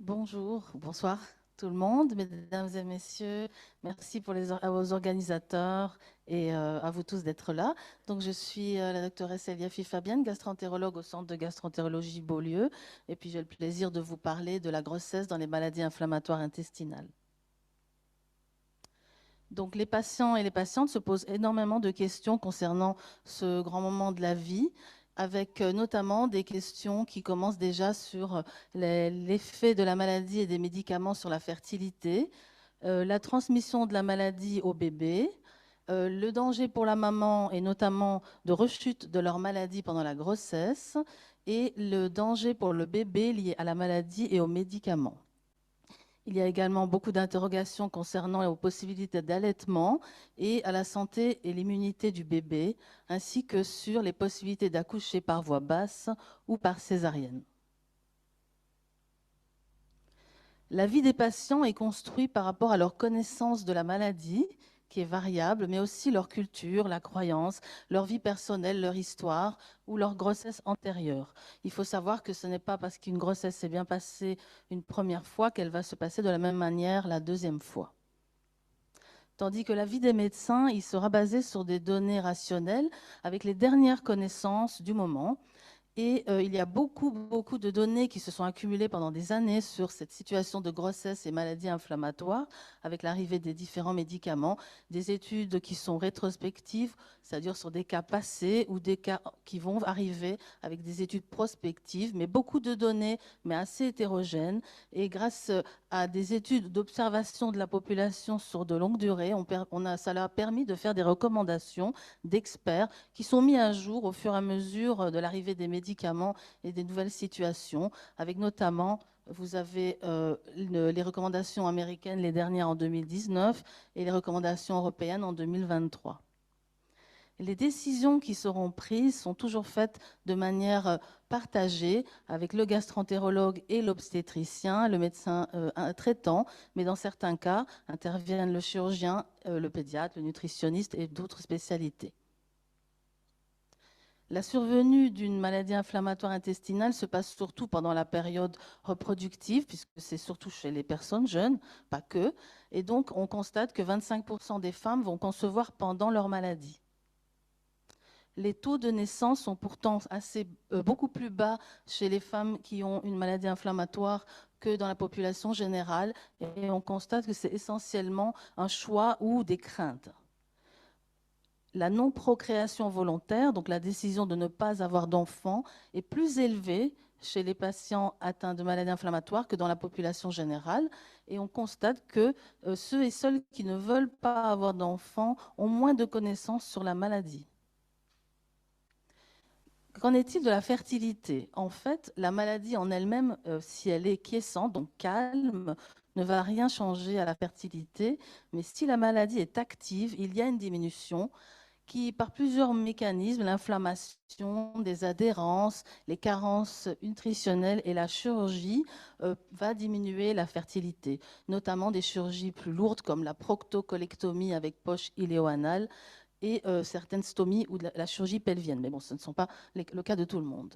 Bonjour, bonsoir tout le monde, mesdames et messieurs. Merci à vos organisateurs et à vous tous d'être là. Donc, je suis la doctoresse Eliafi Fabienne, gastroentérologue au Centre de gastroentérologie Beaulieu. Et puis, j'ai le plaisir de vous parler de la grossesse dans les maladies inflammatoires intestinales. Donc, les patients et les patientes se posent énormément de questions concernant ce grand moment de la vie, avec notamment des questions qui commencent déjà sur l'effet de la maladie et des médicaments sur la fertilité, la transmission de la maladie au bébé, le danger pour la maman et notamment de rechute de leur maladie pendant la grossesse, et le danger pour le bébé lié à la maladie et aux médicaments. Il y a également beaucoup d'interrogations concernant les possibilités d'allaitement et à la santé et l'immunité du bébé, ainsi que sur les possibilités d'accoucher par voie basse ou par césarienne. La vie des patients est construite par rapport à leur connaissance de la maladie, qui est variable, mais aussi leur culture, la croyance, leur vie personnelle, leur histoire ou leur grossesse antérieure. Il faut savoir que ce n'est pas parce qu'une grossesse s'est bien passée une première fois qu'elle va se passer de la même manière la deuxième fois. Tandis que la vie des médecins, il sera basé sur des données rationnelles avec les dernières connaissances du moment. Et il y a beaucoup de données qui se sont accumulées pendant des années sur cette situation de grossesse et maladies inflammatoires avec l'arrivée des différents médicaments, des études qui sont rétrospectives, c'est-à-dire sur des cas passés ou des cas qui vont arriver avec des études prospectives, mais beaucoup de données, mais assez hétérogènes. Et grâce à des études d'observation de la population sur de longues durées, ça leur a permis de faire des recommandations d'experts qui sont mis à jour au fur et à mesure de l'arrivée des médicaments et des nouvelles situations, avec notamment, vous avez les recommandations américaines, les dernières en 2019, et les recommandations européennes en 2023. Les décisions qui seront prises sont toujours faites de manière partagée avec le gastroentérologue et l'obstétricien, le médecin traitant, mais dans certains cas, interviennent le chirurgien, le pédiatre, le nutritionniste et d'autres spécialités. La survenue d'une maladie inflammatoire intestinale se passe surtout pendant la période reproductive, puisque c'est surtout chez les personnes jeunes, pas que. Et donc, on constate que 25% des femmes vont concevoir pendant leur maladie. Les taux de naissance sont pourtant beaucoup plus bas chez les femmes qui ont une maladie inflammatoire que dans la population générale. Et on constate que c'est essentiellement un choix ou des craintes. La non-procréation volontaire, donc la décision de ne pas avoir d'enfant, est plus élevée chez les patients atteints de maladies inflammatoires que dans la population générale. Et on constate que ceux et celles qui ne veulent pas avoir d'enfants ont moins de connaissances sur la maladie. Qu'en est-il de la fertilité? En fait, la maladie en elle-même, si elle est quiescente, donc calme, ne va rien changer à la fertilité. Mais si la maladie est active, il y a une diminution qui, par plusieurs mécanismes, l'inflammation, des adhérences, les carences nutritionnelles et la chirurgie, va diminuer la fertilité, notamment des chirurgies plus lourdes comme la proctocolectomie avec poche iléoanale et certaines stomies ou la chirurgie pelvienne. Mais bon, ce ne sont pas le cas de tout le monde.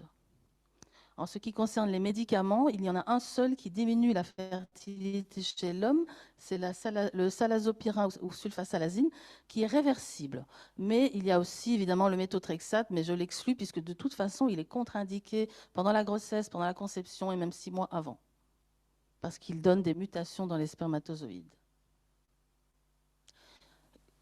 En ce qui concerne les médicaments, il y en a un seul qui diminue la fertilité chez l'homme, c'est le salazopirin ou sulfasalazine, qui est réversible. Mais il y a aussi évidemment le méthotrexate, mais je l'exclus puisque de toute façon, il est contre-indiqué pendant la grossesse, pendant la conception et même 6 mois avant, parce qu'il donne des mutations dans les spermatozoïdes.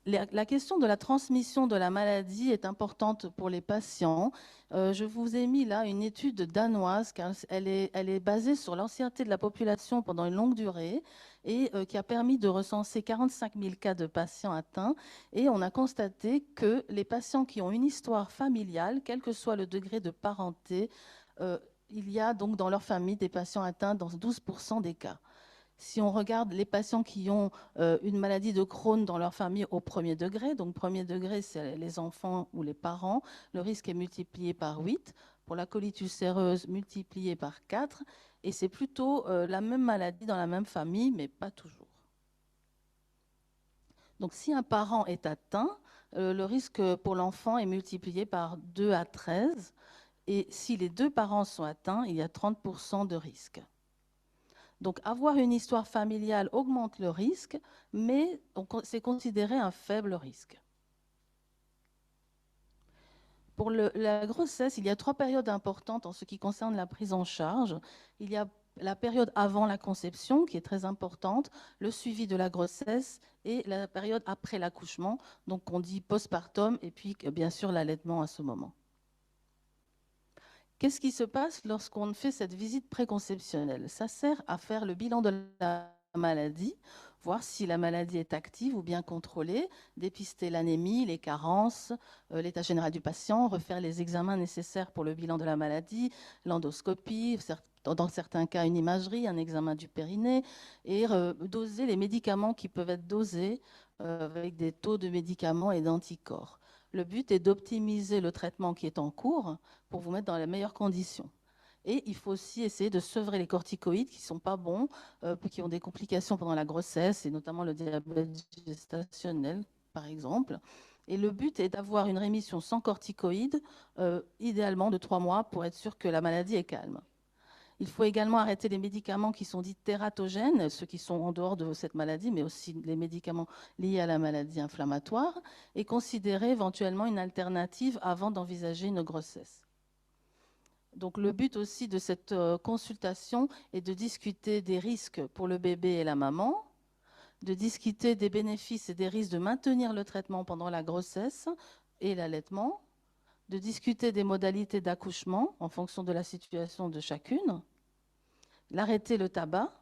La question de la transmission de la maladie est importante pour les patients. Je vous ai mis là une étude danoise, car elle est basée sur l'ancienneté de la population pendant une longue durée et qui a permis de recenser 45 000 cas de patients atteints. Et on a constaté que les patients qui ont une histoire familiale, quel que soit le degré de parenté, il y a donc dans leur famille des patients atteints dans 12% des cas. Si on regarde les patients qui ont une maladie de Crohn dans leur famille au premier degré, donc premier degré, c'est les enfants ou les parents, le risque est multiplié par 8. Pour la colite ulcéreuse, multiplié par 4. Et c'est plutôt la même maladie dans la même famille, mais pas toujours. Donc si un parent est atteint, le risque pour l'enfant est multiplié par 2 à 13. Et si les deux parents sont atteints, il y a 30% de risque. Donc, avoir une histoire familiale augmente le risque, mais c'est considéré un faible risque. Pour la grossesse, il y a 3 périodes importantes en ce qui concerne la prise en charge. Il y a la période avant la conception, qui est très importante, le suivi de la grossesse et la période après l'accouchement, donc on dit postpartum, et puis bien sûr l'allaitement à ce moment. Qu'est-ce qui se passe lorsqu'on fait cette visite préconceptionnelle? Ça sert à faire le bilan de la maladie, voir si la maladie est active ou bien contrôlée, dépister l'anémie, les carences, l'état général du patient, refaire les examens nécessaires pour le bilan de la maladie, l'endoscopie, dans certains cas une imagerie, un examen du périnée, et doser les médicaments qui peuvent être dosés avec des taux de médicaments et d'anticorps. Le but est d'optimiser le traitement qui est en cours pour vous mettre dans les meilleures conditions. Et il faut aussi essayer de sevrer les corticoïdes qui ne sont pas bons, qui ont des complications pendant la grossesse, et notamment le diabète gestationnel, par exemple. Et le but est d'avoir une rémission sans corticoïdes, idéalement de 3 mois, pour être sûr que la maladie est calme. Il faut également arrêter les médicaments qui sont dits tératogènes, ceux qui sont en dehors de cette maladie, mais aussi les médicaments liés à la maladie inflammatoire, et considérer éventuellement une alternative avant d'envisager une grossesse. Donc le but aussi de cette consultation est de discuter des risques pour le bébé et la maman, de discuter des bénéfices et des risques de maintenir le traitement pendant la grossesse et l'allaitement, de discuter des modalités d'accouchement en fonction de la situation de chacune, l'arrêter le tabac,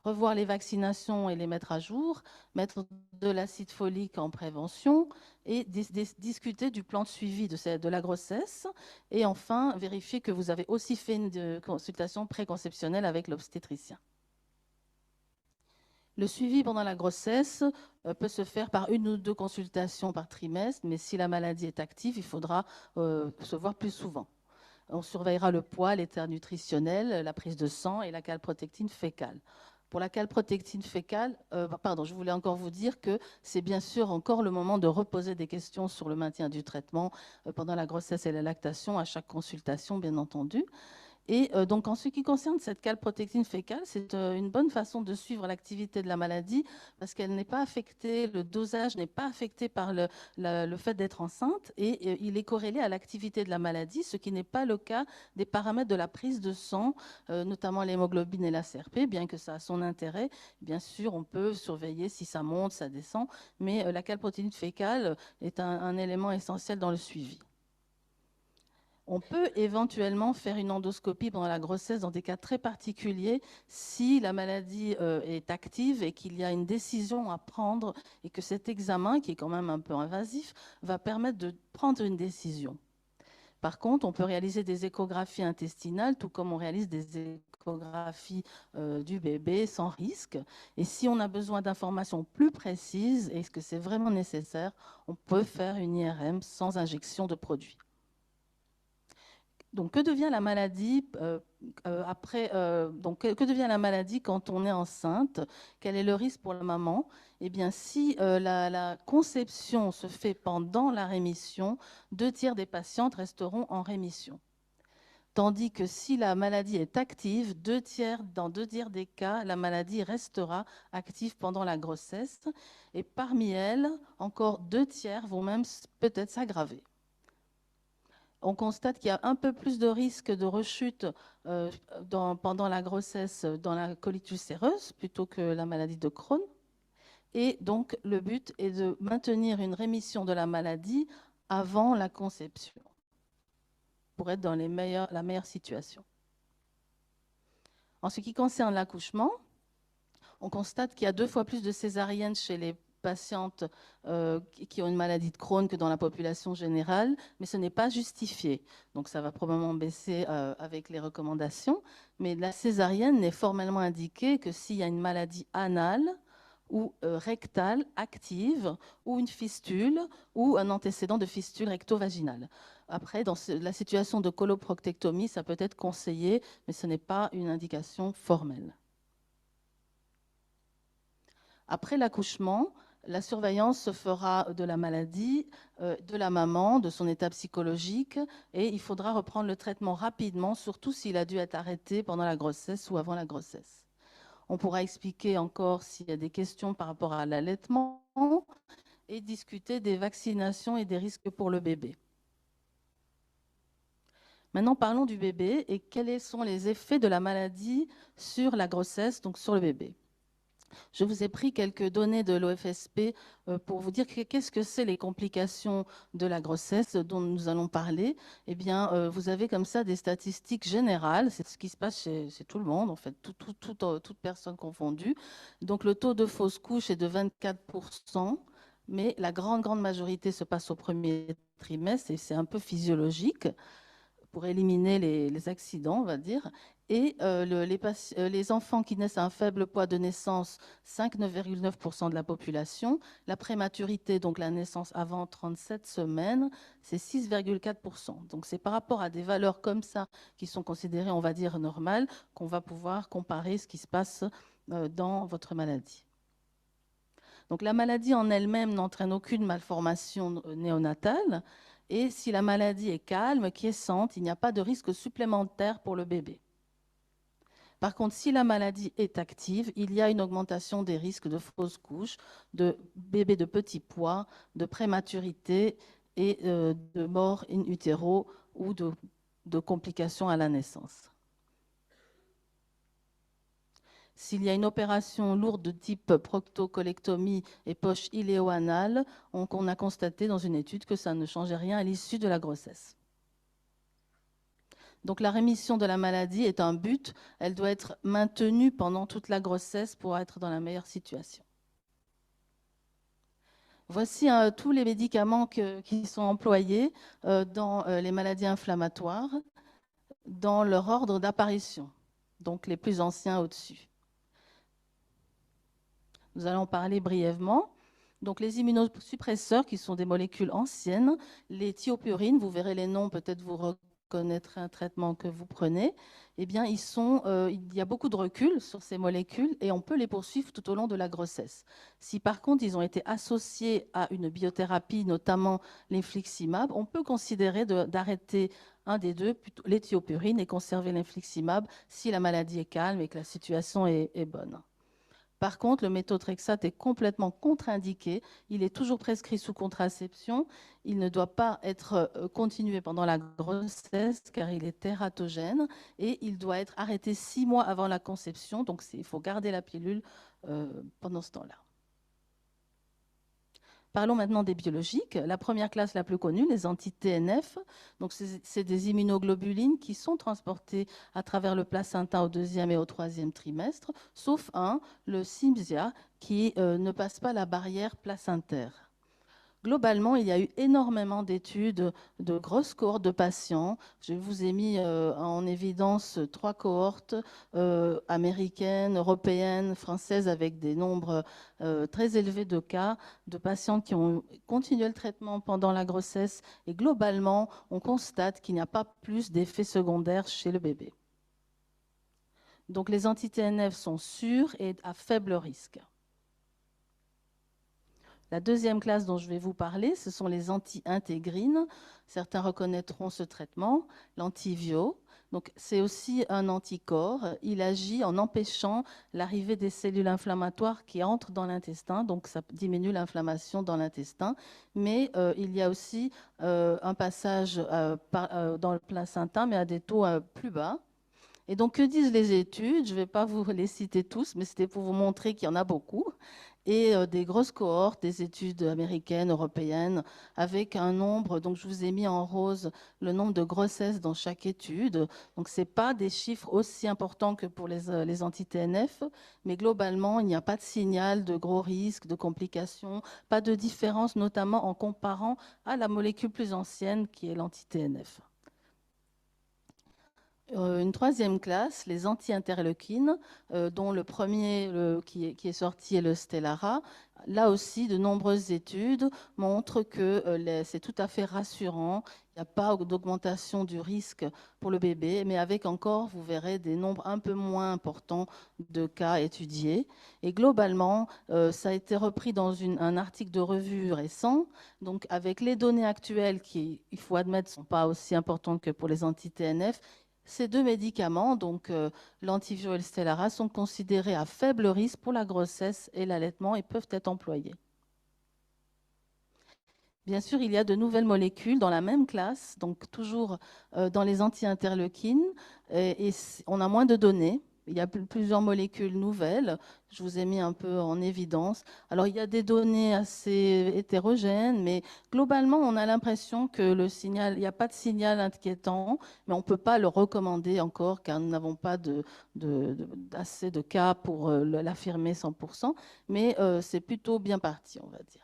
revoir les vaccinations et les mettre à jour, mettre de l'acide folique en prévention et discuter du plan de suivi de la grossesse et enfin vérifier que vous avez aussi fait une consultation préconceptionnelle avec l'obstétricien. Le suivi pendant la grossesse peut se faire par 1 ou 2 consultations par trimestre, mais si la maladie est active, il faudra se voir plus souvent. On surveillera le poids, l'état nutritionnel, la prise de sang et la calprotectine fécale. Pour la calprotectine fécale, je voulais encore vous dire que c'est bien sûr encore le moment de reposer des questions sur le maintien du traitement pendant la grossesse et la lactation à chaque consultation, bien entendu. Et donc, en ce qui concerne cette calprotectine fécale, c'est une bonne façon de suivre l'activité de la maladie parce qu'elle n'est pas affectée, le dosage n'est pas affecté par le fait d'être enceinte et il est corrélé à l'activité de la maladie, ce qui n'est pas le cas des paramètres de la prise de sang, notamment l'hémoglobine et la CRP, bien que ça a son intérêt. Bien sûr, on peut surveiller si ça monte, ça descend, mais la calprotectine fécale est un élément essentiel dans le suivi. On peut éventuellement faire une endoscopie pendant la grossesse dans des cas très particuliers si la maladie est active et qu'il y a une décision à prendre et que cet examen, qui est quand même un peu invasif, va permettre de prendre une décision. Par contre, on peut réaliser des échographies intestinales, tout comme on réalise des échographies du bébé sans risque. Et si on a besoin d'informations plus précises, et que c'est vraiment nécessaire, on peut faire une IRM sans injection de produit. Donc, que devient la maladie que devient la maladie quand on est enceinte? Quel est le risque pour la maman? Eh bien, si la conception se fait pendant la rémission, 2/3 des patientes resteront en rémission. Tandis que si la maladie est active, dans 2/3 des cas, la maladie restera active pendant la grossesse. Et parmi elles, encore 2/3 vont même peut-être s'aggraver. On constate qu'il y a un peu plus de risque de rechute pendant la grossesse dans la colite ulcéreuse plutôt que la maladie de Crohn. Et donc, le but est de maintenir une rémission de la maladie avant la conception pour être dans la meilleure situation. En ce qui concerne l'accouchement, on constate qu'il y a 2 fois plus de césariennes chez les patientes qui ont une maladie de Crohn que dans la population générale, mais ce n'est pas justifié. Donc ça va probablement baisser avec les recommandations, mais la césarienne n'est formellement indiquée que s'il y a une maladie anale ou rectale active, ou une fistule, ou un antécédent de fistule recto-vaginale. Après, dans la situation de coloproctectomie, ça peut être conseillé, mais ce n'est pas une indication formelle. Après l'accouchement, la surveillance se fera de la maladie, de la maman, de son état psychologique, et il faudra reprendre le traitement rapidement, surtout s'il a dû être arrêté pendant la grossesse ou avant la grossesse. On pourra expliquer encore s'il y a des questions par rapport à l'allaitement et discuter des vaccinations et des risques pour le bébé. Maintenant, parlons du bébé et quels sont les effets de la maladie sur la grossesse, donc sur le bébé. Je vous ai pris quelques données de l'OFSP pour vous dire qu'est-ce que c'est les complications de la grossesse dont nous allons parler. Eh bien, vous avez comme ça des statistiques générales, c'est ce qui se passe chez tout le monde, en fait, toute personne confondue. Donc, le taux de fausse couche est de 24%, mais la grande majorité se passe au premier trimestre et c'est un peu physiologique pour éliminer les accidents, on va dire. Et les enfants qui naissent à un faible poids de naissance, 5,9% de la population. La prématurité, donc la naissance avant 37 semaines, c'est 6,4%. Donc c'est par rapport à des valeurs comme ça, qui sont considérées, on va dire, normales, qu'on va pouvoir comparer ce qui se passe dans votre maladie. Donc la maladie en elle-même n'entraîne aucune malformation néonatale. Et si la maladie est calme, quiescente, il n'y a pas de risque supplémentaire pour le bébé. Par contre, si la maladie est active, il y a une augmentation des risques de fausse couche, de bébés de petit poids, de prématurité et de mort in utero ou de complications à la naissance. S'il y a une opération lourde de type proctocolectomie et poche iléo-anale, on a constaté dans une étude que ça ne changeait rien à l'issue de la grossesse. Donc la rémission de la maladie est un but, elle doit être maintenue pendant toute la grossesse pour être dans la meilleure situation. Voici tous les médicaments qui sont employés dans les maladies inflammatoires, dans leur ordre d'apparition, donc les plus anciens au-dessus. Nous allons parler brièvement. Donc les immunosuppresseurs, qui sont des molécules anciennes, les thiopurines, vous verrez les noms, peut-être vous reconnaîtrez un traitement que vous prenez, eh bien, il y a beaucoup de recul sur ces molécules et on peut les poursuivre tout au long de la grossesse. Si par contre, ils ont été associés à une biothérapie, notamment l'infliximab, on peut considérer d'arrêter un des deux, les thiopurines, et conserver l'infliximab si la maladie est calme et que la situation est bonne. Par contre, le méthotrexate est complètement contre-indiqué. Il est toujours prescrit sous contraception. Il ne doit pas être continué pendant la grossesse car il est tératogène et il doit être arrêté 6 mois avant la conception. Donc, il faut garder la pilule pendant ce temps-là. Parlons maintenant des biologiques. La première classe la plus connue, les anti-TNF. Donc, c'est des immunoglobulines qui sont transportées à travers le placenta au 2e et au 3e trimestre, sauf un, le Cimzia, qui ne passe pas la barrière placentaire. Globalement, il y a eu énormément d'études de grosses cohortes de patients. Je vous ai mis en évidence 3 cohortes américaines, européennes, françaises, avec des nombres très élevés de cas de patients qui ont continué le traitement pendant la grossesse. Et globalement, on constate qu'il n'y a pas plus d'effets secondaires chez le bébé. Donc les anti-TNF sont sûrs et à faible risque. La deuxième classe dont je vais vous parler, ce sont les anti-intégrines. Certains reconnaîtront ce traitement, l'antivio. Donc, c'est aussi un anticorps. Il agit en empêchant l'arrivée des cellules inflammatoires qui entrent dans l'intestin. Donc, ça diminue l'inflammation dans l'intestin. Mais il y a aussi un passage dans le placenta, mais à des taux plus bas. Et donc, que disent les études? Je ne vais pas vous les citer tous, mais c'était pour vous montrer qu'il y en a beaucoup. Et des grosses cohortes, des études américaines, européennes, avec un nombre, donc je vous ai mis en rose le nombre de grossesses dans chaque étude. Donc ce n'est pas des chiffres aussi importants que pour les anti-TNF, mais globalement, il n'y a pas de signal de gros risques, de complications, pas de différence, notamment en comparant à la molécule plus ancienne qui est l'anti-TNF. Une troisième classe, les anti-interleukines, dont le premier qui est sorti est le Stelara. Là aussi, de nombreuses études montrent que c'est tout à fait rassurant. Il n'y a pas d'augmentation du risque pour le bébé, mais avec encore, vous verrez, des nombres un peu moins importants de cas étudiés. Et globalement, ça a été repris dans un article de revue récent. Donc, avec les données actuelles qui, il faut admettre, ne sont pas aussi importantes que pour les anti-TNF, Ces deux médicaments, donc l'Entyvio et le Stelara, sont considérés à faible risque pour la grossesse et l'allaitement et peuvent être employés. Bien sûr, il y a de nouvelles molécules dans la même classe, donc toujours dans les anti-interleukines, et on a moins de données. Il y a plusieurs molécules nouvelles. Je vous ai mis un peu en évidence. Alors, il y a des données assez hétérogènes, mais globalement, on a l'impression que le signal, il n'y a pas de signal inquiétant, mais on ne peut pas le recommander encore car nous n'avons pas assez de cas pour l'affirmer 100%, mais c'est plutôt bien parti, on va dire.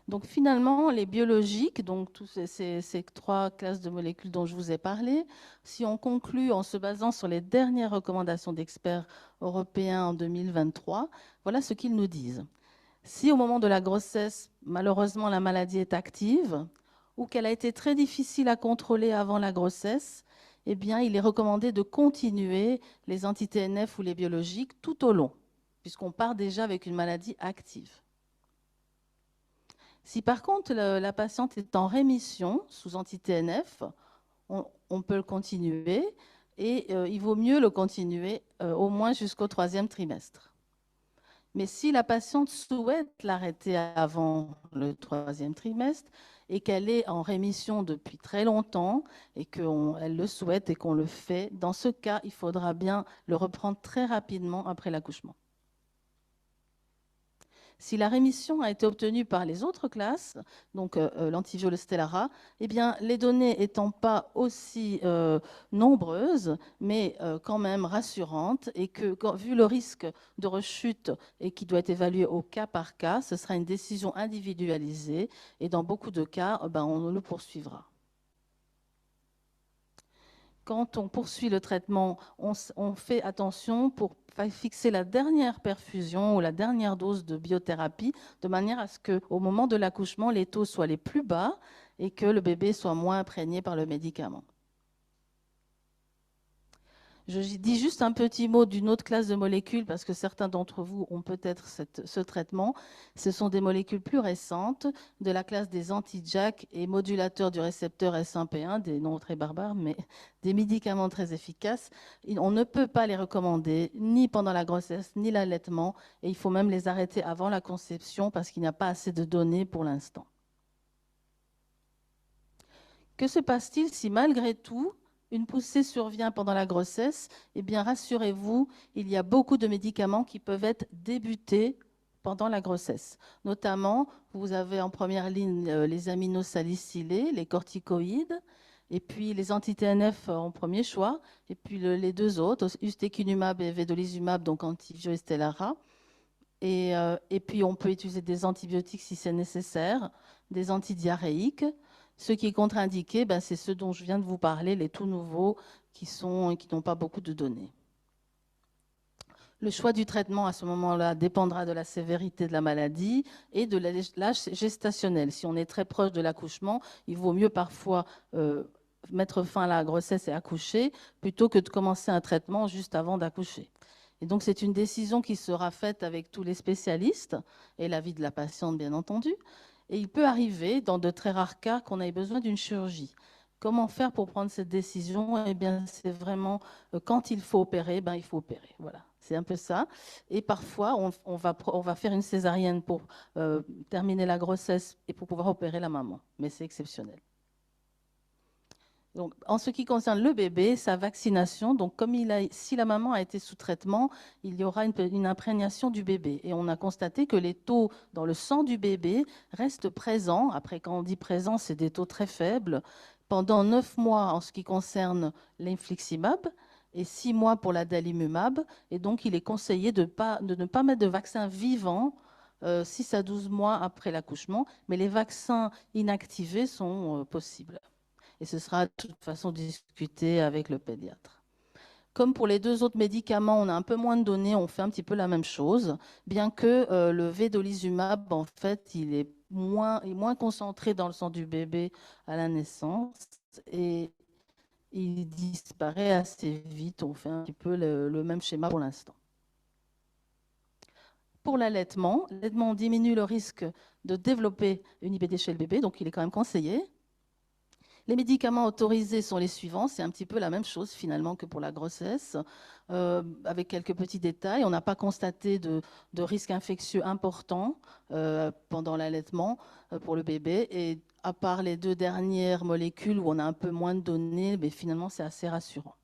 Donc finalement, les biologiques, donc tous ces trois classes de molécules dont je vous ai parlé, si on conclut en se basant sur les dernières recommandations d'experts européens en 2023, voilà ce qu'ils nous disent. Si au moment de la grossesse, malheureusement, la maladie est active ou qu'elle a été très difficile à contrôler avant la grossesse, eh bien, il est recommandé de continuer les anti-TNF ou les biologiques tout au long, puisqu'on part déjà avec une maladie active. Si par contre la patiente est en rémission sous anti-TNF, on peut le continuer et il vaut mieux le continuer au moins jusqu'au 3e trimestre. Mais si la patiente souhaite l'arrêter avant le 3e trimestre et qu'elle est en rémission depuis très longtemps et qu'elle le souhaite et qu'on le fait, dans ce cas, il faudra bien le reprendre très rapidement après l'accouchement. Si la rémission a été obtenue par les autres classes, donc l'Entyvio, le Stelara, eh bien, les données étant pas aussi nombreuses, mais quand même rassurantes, et que vu le risque de rechute et qui doit être évalué au cas par cas, ce sera une décision individualisée, et dans beaucoup de cas, on le poursuivra. Quand on poursuit le traitement, on fait attention pour fixer la dernière perfusion ou la dernière dose de biothérapie de manière à ce qu'au moment de l'accouchement, les taux soient les plus bas et que le bébé soit moins imprégné par le médicament. Je dis juste un petit mot d'une autre classe de molécules parce que certains d'entre vous ont peut-être ce traitement. Ce sont des molécules plus récentes de la classe des anti-JAK et modulateurs du récepteur S1P1, des noms très barbares, mais des médicaments très efficaces. On ne peut pas les recommander ni pendant la grossesse ni l'allaitement et il faut même les arrêter avant la conception parce qu'il n'y a pas assez de données pour l'instant. Que se passe-t-il si malgré tout, une poussée survient pendant la grossesse? Eh bien, rassurez-vous, il y a beaucoup de médicaments qui peuvent être débutés pendant la grossesse. Notamment, vous avez en première ligne les aminosalicylés, les corticoïdes, et puis les anti-TNF en premier choix, et puis les deux autres, ustekinumab et vedolizumab, donc Entyvio et Stelara. Et puis, on peut utiliser des antibiotiques si c'est nécessaire, des antidiarrhéiques. Ce qui est contre-indiqué, c'est ceux dont je viens de vous parler, les tout nouveaux, qui n'ont pas beaucoup de données. Le choix du traitement à ce moment-là dépendra de la sévérité de la maladie et de l'âge gestationnel. Si on est très proche de l'accouchement, il vaut mieux parfois mettre fin à la grossesse et accoucher plutôt que de commencer un traitement juste avant d'accoucher. Et donc, c'est une décision qui sera faite avec tous les spécialistes et l'avis de la patiente, bien entendu. Et il peut arriver, dans de très rares cas, qu'on ait besoin d'une chirurgie. Comment faire pour prendre cette décision? Eh bien, c'est vraiment quand il faut opérer, il faut opérer. Voilà, c'est un peu ça. Et parfois, on va faire une césarienne pour terminer la grossesse et pour pouvoir opérer la maman. Mais c'est exceptionnel. Donc, en ce qui concerne le bébé, sa vaccination, donc si la maman a été sous traitement, il y aura une imprégnation du bébé. Et on a constaté que les taux dans le sang du bébé restent présents. Après, quand on dit présent, c'est des taux très faibles. Pendant 9 mois en ce qui concerne l'infliximab et 6 mois pour l'adalimumab. Et donc, il est conseillé de ne pas mettre de vaccin vivant 6 à 12 mois après l'accouchement. Mais les vaccins inactivés sont possibles. Et ce sera de toute façon discuté avec le pédiatre. Comme pour les deux autres médicaments, on a un peu moins de données, on fait un petit peu la même chose, bien que le vedolizumab, en fait, il est moins concentré dans le sang du bébé à la naissance et il disparaît assez vite. On fait un petit peu le même schéma pour l'instant. Pour l'allaitement, diminue le risque de développer une IBD chez le bébé, donc il est quand même conseillé. Les médicaments autorisés sont les suivants. C'est un petit peu la même chose finalement que pour la grossesse, avec quelques petits détails. On n'a pas constaté de risque infectieux important pendant l'allaitement pour le bébé. Et à part les 2 dernières molécules où on a un peu moins de données, mais finalement c'est assez rassurant.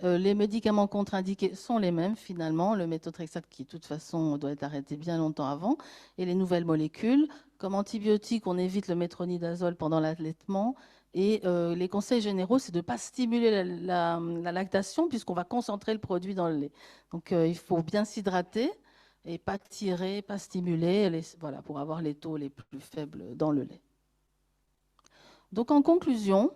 Les médicaments contre-indiqués sont les mêmes finalement, le méthotrexate qui de toute façon doit être arrêté bien longtemps avant, et les nouvelles molécules. Comme antibiotiques, on évite le métronidazole pendant l'allaitement, et les conseils généraux, c'est de ne pas stimuler la lactation puisqu'on va concentrer le produit dans le lait. Donc il faut bien s'hydrater et pas tirer, pas stimuler, voilà, pour avoir les taux les plus faibles dans le lait. Donc en conclusion,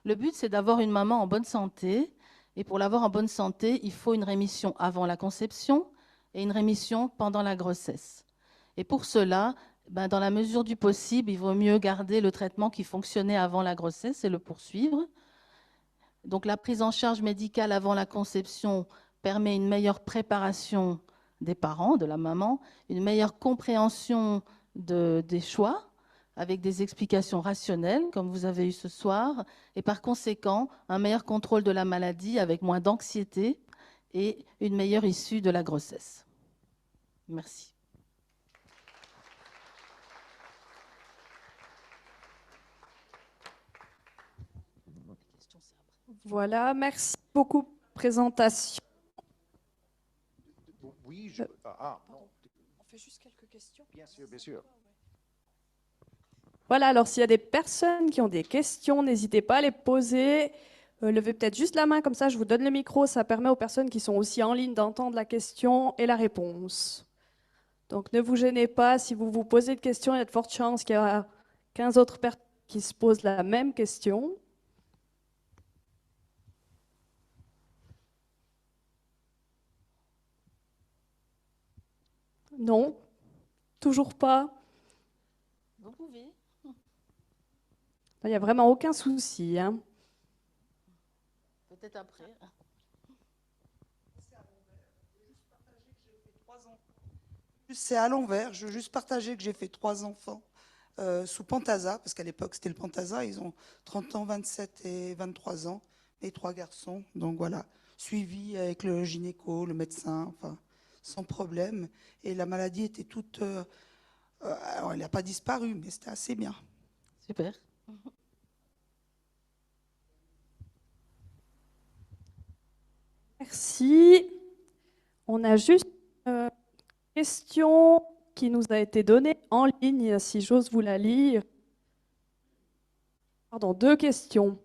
le but c'est d'avoir une maman en bonne santé. Et pour l'avoir en bonne santé, il faut une rémission avant la conception et une rémission pendant la grossesse. Et pour cela, dans la mesure du possible, il vaut mieux garder le traitement qui fonctionnait avant la grossesse et le poursuivre. Donc la prise en charge médicale avant la conception permet une meilleure préparation des parents, de la maman, une meilleure compréhension des choix, avec des explications rationnelles, comme vous avez eu ce soir, et par conséquent, un meilleur contrôle de la maladie avec moins d'anxiété et une meilleure issue de la grossesse. Merci. Voilà, merci beaucoup pour la présentation. Oui, non. On fait juste quelques questions. Bien sûr, bien sûr. Voilà, alors s'il y a des personnes qui ont des questions, n'hésitez pas à les poser. Levez peut-être juste la main, comme ça je vous donne le micro. Ça permet aux personnes qui sont aussi en ligne d'entendre la question et la réponse. Donc ne vous gênez pas, si vous vous posez de questions, il y a de fortes chances qu'il y aura 15 autres personnes qui se posent la même question. Non, toujours pas. Vous pouvez. Il n'y a vraiment aucun souci. Hein. Peut-être après. C'est à l'envers. Je veux juste partager que j'ai fait 3 enfants sous Pentasa, parce qu'à l'époque c'était le Pentasa. Ils ont 30 ans, 27 et 23 ans, les 3 garçons. Donc voilà, suivi avec le gynéco, le médecin, enfin, sans problème. Et la maladie était toute... alors elle n'a pas disparu, mais c'était assez bien. Super. Merci. On a juste une question qui nous a été donnée en ligne, si j'ose vous la lire. Pardon, 2 questions.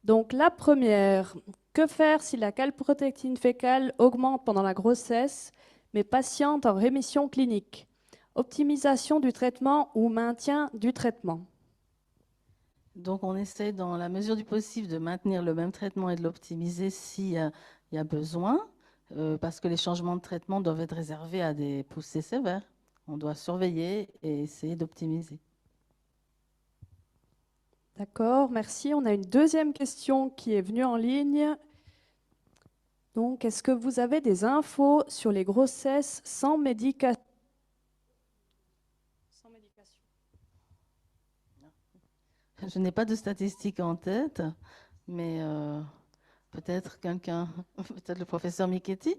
Donc la première, que faire si la calprotectine fécale augmente pendant la grossesse, mais patiente en rémission clinique? Optimisation du traitement ou maintien du traitement? Donc on essaie dans la mesure du possible de maintenir le même traitement et de l'optimiser s'il y a besoin, parce que les changements de traitement doivent être réservés à des poussées sévères. On doit surveiller et essayer d'optimiser. D'accord, merci. On a une deuxième question qui est venue en ligne. Donc, est-ce que vous avez des infos sur les grossesses sans médication? Je n'ai pas de statistiques en tête, mais peut-être quelqu'un, peut-être le professeur Michetti.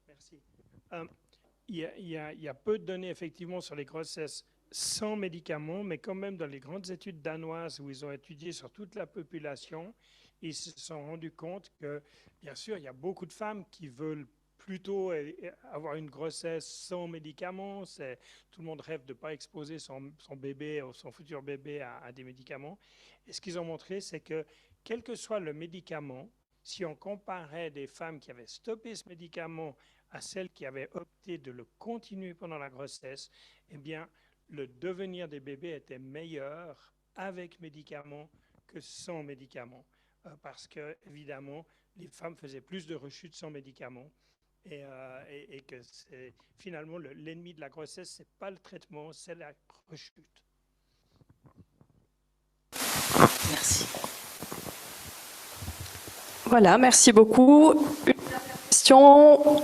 Merci. Il y a peu de données effectivement sur les grossesses sans médicaments, mais quand même dans les grandes études danoises où ils ont étudié sur toute la population, ils se sont rendus compte que, bien sûr, il y a beaucoup de femmes qui veulent plutôt avoir une grossesse sans médicaments. Tout le monde rêve de ne pas exposer son bébé ou son futur bébé à des médicaments. Et ce qu'ils ont montré, c'est que quel que soit le médicament, si on comparait des femmes qui avaient stoppé ce médicament à celles qui avaient opté de le continuer pendant la grossesse, eh bien, le devenir des bébés était meilleur avec médicaments que sans médicaments. Parce que, évidemment, les femmes faisaient plus de rechutes sans médicaments et que finalement, l'ennemi de la grossesse, ce n'est pas le traitement, c'est la rechute. Merci. Voilà, merci beaucoup. Une question.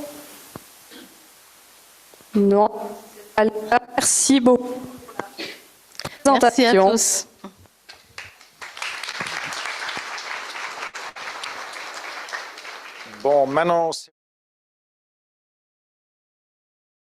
Non. Alors, merci beaucoup. Merci à Présentation. tous. Bon, maintenant,